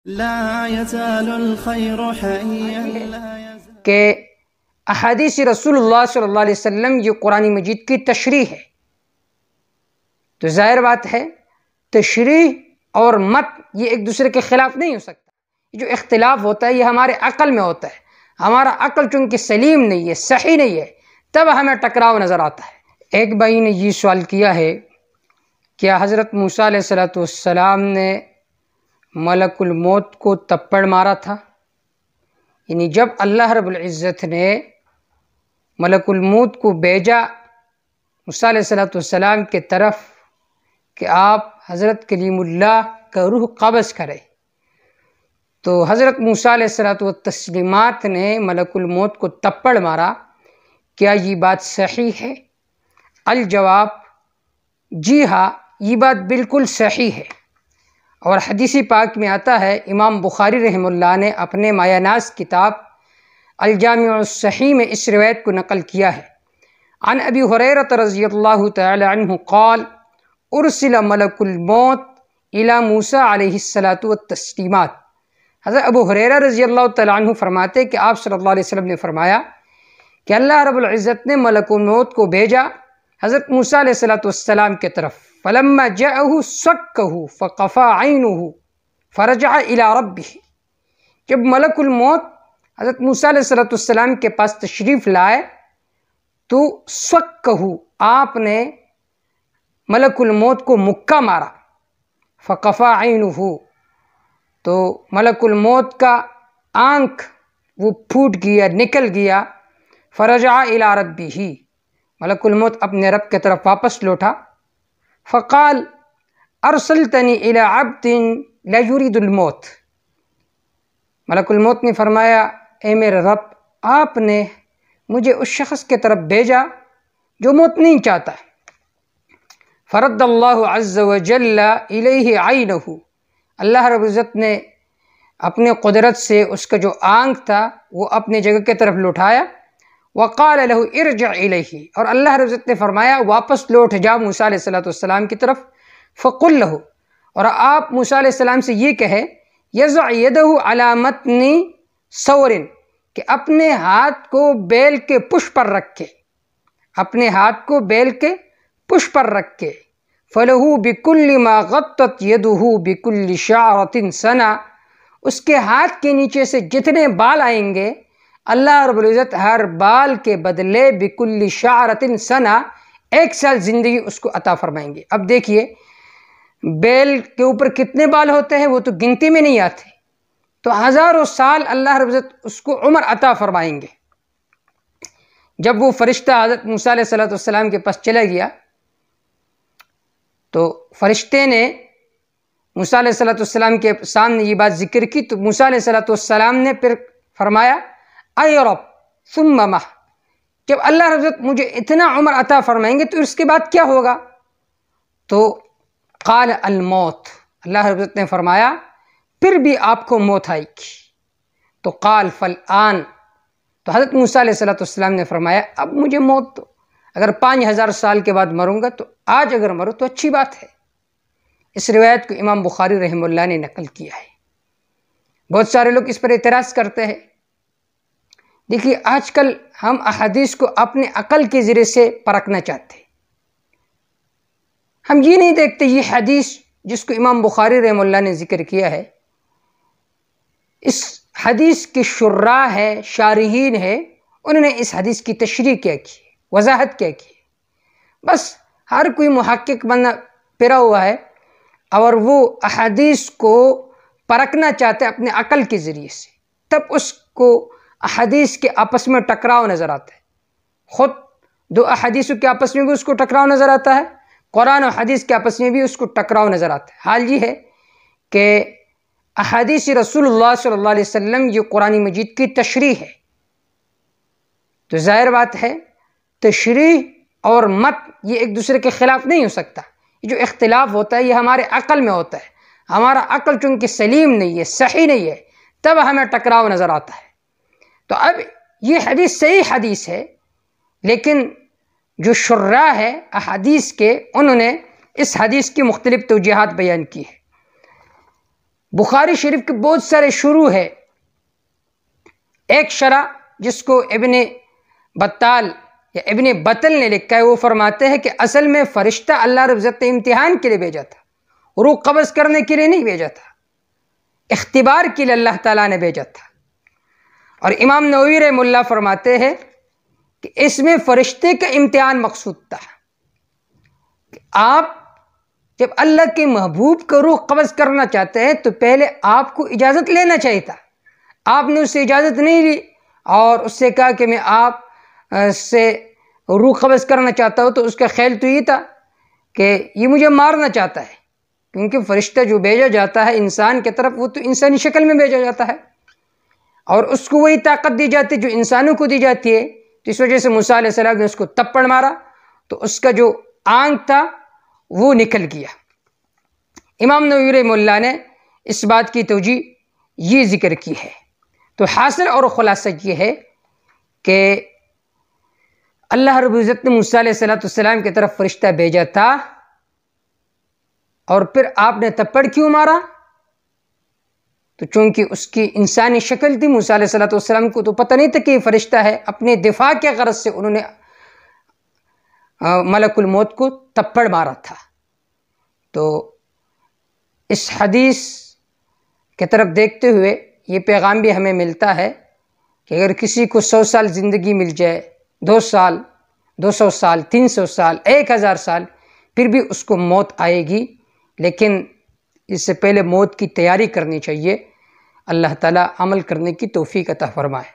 لا يزال الخير حيا کہ احادیث رسول اللہ صلی اللہ علیہ وسلم یہ قرآن مجید کی تشریح ہے، تو ظاہر بات ہے تشریح اور مت یہ ایک دوسرے کے خلاف نہیں ہو سکتا۔ یہ جو اختلاف ہوتا ہے یہ ہمارے عقل میں ہوتا ہے، ہمارا عقل چونکہ سلیم نہیں ہے، صحیح نہیں ہے، تب ہمیں ٹکراؤ نظر آتا ہے۔ ایک بھائی نے یہ سوال کیا ہے، کیا حضرت موسی علیہ السلام نے ملک الموت کو تپھڑ مارا تھا؟ یعنی جب اللہ رب العزت نے ملک الموت کو بھیجا موسی علیہ السلام کے طرف کہ آپ حضرت کلیم اللہ کا روح قبض کرے، تو حضرت موسی علیہ السلام نے ملک الموت کو تپھڑ مارا، کیا یہ بات صحیح ہے؟ الجواب جی ہاں، یہ بات بالکل صحیح ہے، اور حدیث پاک میں آتا ہے، امام بخاری رحمہ اللہ نے اپنے مایہ ناز کتاب الجامع الصحیح میں اس روایت کو نقل کیا ہے۔ عن ابی ہریرہ رضی اللہ تعالی عنہ قال ارسل ملک الموت الی موسی علیہ السلام۔ حضرت ابو ہریرہ رضی اللہ تعالی عنہ فرماتے کہ آپ صلی اللہ علیہ وسلم نے فرمایا کہ اللہ رب العزت نے ملک الموت کو بھیجا حضرت موسی علیہ السلام کے طرف، فلما جاءه سکه فقفا عینه فرجع الی ربہ۔ جب ملک الموت حضرت موسی علیہ السلام کے پاس تشریف لائے تو سکه آپ نے ملک الموت کو مکہ مارا، فقفا عینه تو ملک الموت کا آنکھ وہ پھوٹ گیا، نکل گیا، فرجع الی ربہ، ملک الموت اپنے رب کے طرف واپس لوٹا، فقال ارسلتنی الی عبد لا یرید الموت، ملک الموت نے فرمایا اے میرے رب آپ نے مجھے اس شخص کے طرف بھیجا جو موت نہیں چاہتا۔ فرد اللہ عز وجل الیہ عینہ، اللہ رب العزت نے اپنے قدرت سے اس کا جو آنکھ تھا وہ اپنے جگہ کی طرف لوٹایا، وقال له ارجع الیہ، اور اللہ رب العزت نے فرمایا واپس لوٹ جا موسی علیہ السلام کی طرف، فقل له، اور آپ موسی علیہ السلام سے یہ کہے، یضع یدہ علی متن ثور، کہ اپنے ہاتھ کو بیل کے پش پر رکھے، اپنے ہاتھ کو بیل کے پش پر رکھے، فلہ بکل ما غطت یدہ بکل شعرۃ سنہ، اس کے ہاتھ کے نیچے سے جتنے بال آئیں گے اللہ رب العزت ہر بال کے بدلے بکل شعرۃ سنہ 1 سال زندگی اس کو عطا فرمائیں گے۔ اب دیکھیے بیل کے اوپر کتنے بال ہوتے ہیں وہ تو گنتی میں نہیں آتے، تو ہزاروں سال اللہ رب العزت اس کو عمر عطا فرمائیں گے۔ جب وہ فرشتہ حضرت موسی علیہ السلام کے پاس چلا گیا تو فرشتے نے موسی علیہ السلام کے سامنے یہ بات ذکر کی، تو موسی علیہ السلام نے پھر فرمایا اے رب ثم ما، جب اللہ رب العزت مجھے اتنا عمر عطا فرمائیں گے تو اس کے بعد کیا ہوگا؟ تو قال الموت، اللہ رب العزت نے فرمایا پھر بھی آپ کو موت آئے گی، تو قال فالآن، تو حضرت موسی علیہ السلام نے فرمایا اب مجھے موت دو، اگر 5000 سال کے بعد مروں گا تو آج اگر مروں تو اچھی بات ہے۔ اس روایت کو امام بخاری رحمہ اللہ نے نقل کیا ہے۔ بہت سارے لوگ اس پر اعتراض کرتے ہیں۔ دیکھیے آج کل ہم احادیث کو اپنے عقل کے ذریعے سے پرکھنا چاہتے ہیں، ہم یہ نہیں دیکھتے یہ حدیث جس کو امام بخاری رحمہ اللہ نے ذکر کیا ہے، اس حدیث کے شراح ہے، شارحین ہے، انہوں نے اس حدیث کی تشریح کیا کی، وضاحت کیا کی، بس ہر کوئی محقق بننا پھرا ہوا ہے اور وہ احادیث کو پرکھنا چاہتے ہیں اپنے عقل کے ذریعے سے، تب اس کو احادیث کے آپس میں ٹکراؤ نظر آتا ہے، خود 2 احادیثوں کے آپس میں بھی اس کو ٹکراؤ نظر آتا ہے، قرآن و حدیث کے آپس میں بھی اس کو ٹکراؤ نظر آتا ہے۔ حال یہ ہے کہ احادیث رسول اللہ صلی اللہ علیہ وسلم یہ قرآن مجید کی تشریح ہے، تو ظاہر بات ہے تشریح اور مت یہ ایک دوسرے کے خلاف نہیں ہو سکتا۔ یہ جو اختلاف ہوتا ہے یہ ہمارے عقل میں ہوتا ہے، ہمارا عقل چونکہ سلیم نہیں ہے، صحیح نہیں ہے، تب ہمیں ٹکراؤ نظر آتا ہے۔ تو اب یہ حدیث صحیح حدیث ہے، لیکن جو شراح ہے احادیث کے انہوں نے اس حدیث کی مختلف توجیہات بیان کی ہے۔ بخاری شریف کے بہت سارے شروع ہے. ایک شرح جس کو ابن بطال یا ابن بطل نے لکھا ہے، وہ فرماتے ہیں کہ اصل میں فرشتہ اللہ رب العزت نے امتحان کے لیے بھیجا تھا، روح قبض کرنے کے لیے نہیں بھیجا تھا، اختبار کے لیے اللہ تعالیٰ نے بھیجا تھا. اور امام نووی رحمہ اللہ فرماتے ہیں کہ اس میں فرشتے کا امتحان مقصود تھا. کہ آپ جب اللہ کے محبوب کا روح قبض کرنا چاہتے ہیں تو پہلے آپ کو اجازت لینا چاہیے تھا. آپ نے اس سے اجازت نہیں لی اور اس سے کہا کہ میں آپ سے روح قبض کرنا چاہتا ہوں، تو اس کا خیال تو یہ تھا کہ یہ مجھے مارنا چاہتا ہے، کیونکہ فرشتہ جو بھیجا جاتا ہے انسان کی طرف وہ تو انسانی شکل میں بھیجا جاتا ہے اور اس کو وہی طاقت دی جاتی ہے جو انسانوں کو دی جاتی ہے. تو اس وجہ سے موسی علیہ السلام نے اس کو تپھڑ مارا تو اس کا جو آنکھ تھا وہ نکل گیا. امام نووی رحمہ اللہ نے اس بات کی توجیہ یہ ذکر کی ہے. تو حاصل اور خلاصہ یہ ہے کہ اللہ رب العزت نے موسی علیہ السلام کی طرف فرشتہ بھیجا تھا، اور پھر آپ نے تپھڑ کیوں مارا؟ تو چونکہ اس کی انسانی شکل تھی، موسی علیہ السلام کو تو پتہ نہیں تھا کہ یہ فرشتہ ہے. اپنے دفاع کے غرض سے انہوں نے ملک الموت کو تپھڑ مارا تھا. تو اس حدیث کی طرف دیکھتے ہوئے یہ پیغام بھی ہمیں ملتا ہے کہ اگر کسی کو 100 سال زندگی مل جائے، 2 سال، 200 سال، 300 سال، 1000 سال، پھر بھی اس کو موت آئے گی، لیکن اس سے پہلے موت کی تیاری کرنی چاہیے. اللہ تعالیٰ عمل کرنے کی توفیق عطا فرمائے.